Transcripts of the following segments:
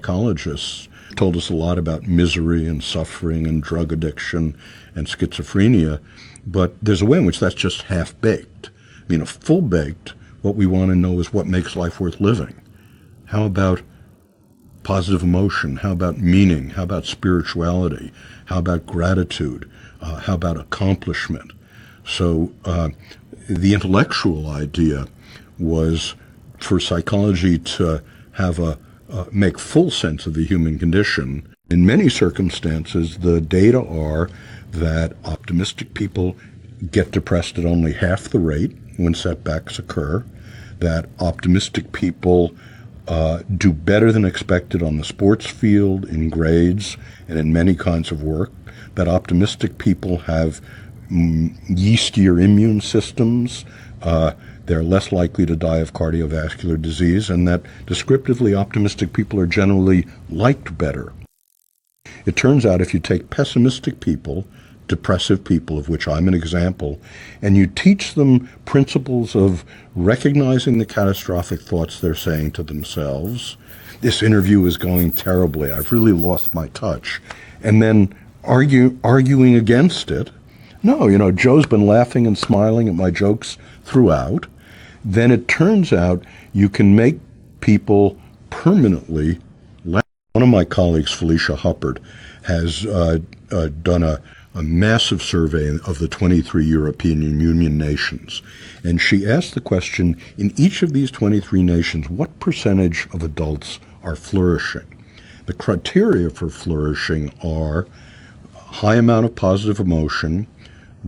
psychologists, told us a lot about misery and suffering and drug addiction and schizophrenia, but there's a way in which that's just half-baked. I mean, a full-baked, what we want to know is what makes life worth living. How about positive emotion? How about meaning? How about spirituality? How about gratitude? How about accomplishment? So the intellectual idea was for psychology to have make full sense of the human condition. In many circumstances, the data are that optimistic people get depressed at only half the rate when setbacks occur, that optimistic people do better than expected on the sports field, in grades, and in many kinds of work, that optimistic people have yeastier immune systems, they're less likely to die of cardiovascular disease, and that descriptively optimistic people are generally liked better. It turns out if you take pessimistic people, depressive people, of which I'm an example, and you teach them principles of recognizing the catastrophic thoughts they're saying to themselves, this interview is going terribly, I've really lost my touch, and then arguing against it, no, Joe's been laughing and smiling at my jokes throughout, then it turns out you can make people permanently laugh. One of my colleagues, Felicia Huppert, has done a massive survey of the 23 European Union nations. And she asked the question, in each of these 23 nations, what percentage of adults are flourishing? The criteria for flourishing are high amount of positive emotion,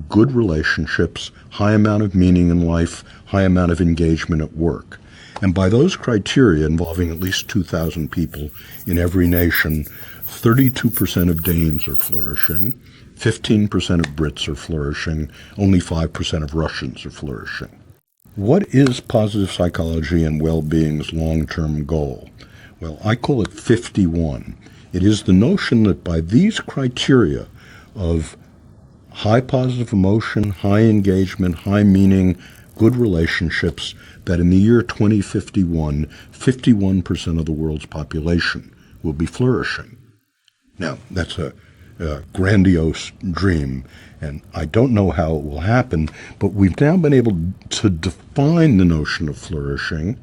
good relationships, high amount of meaning in life, high amount of engagement at work. And by those criteria, involving at least 2,000 people in every nation, 32% of Danes are flourishing, 15% of Brits are flourishing, only 5% of Russians are flourishing. What is positive psychology and well-being's long-term goal? Well, I call it 51. It is the notion that by these criteria of high positive emotion, high engagement, high meaning, good relationships, that in the year 2051, 51% of the world's population will be flourishing. Now, that's a grandiose dream, and I don't know how it will happen, but we've now been able to define the notion of flourishing.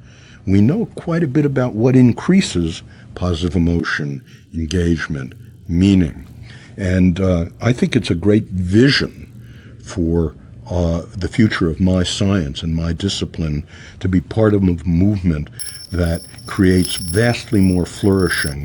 We know quite a bit about what increases positive emotion, engagement, meaning. And I think it's a great vision for the future of my science and my discipline to be part of a movement that creates vastly more flourishing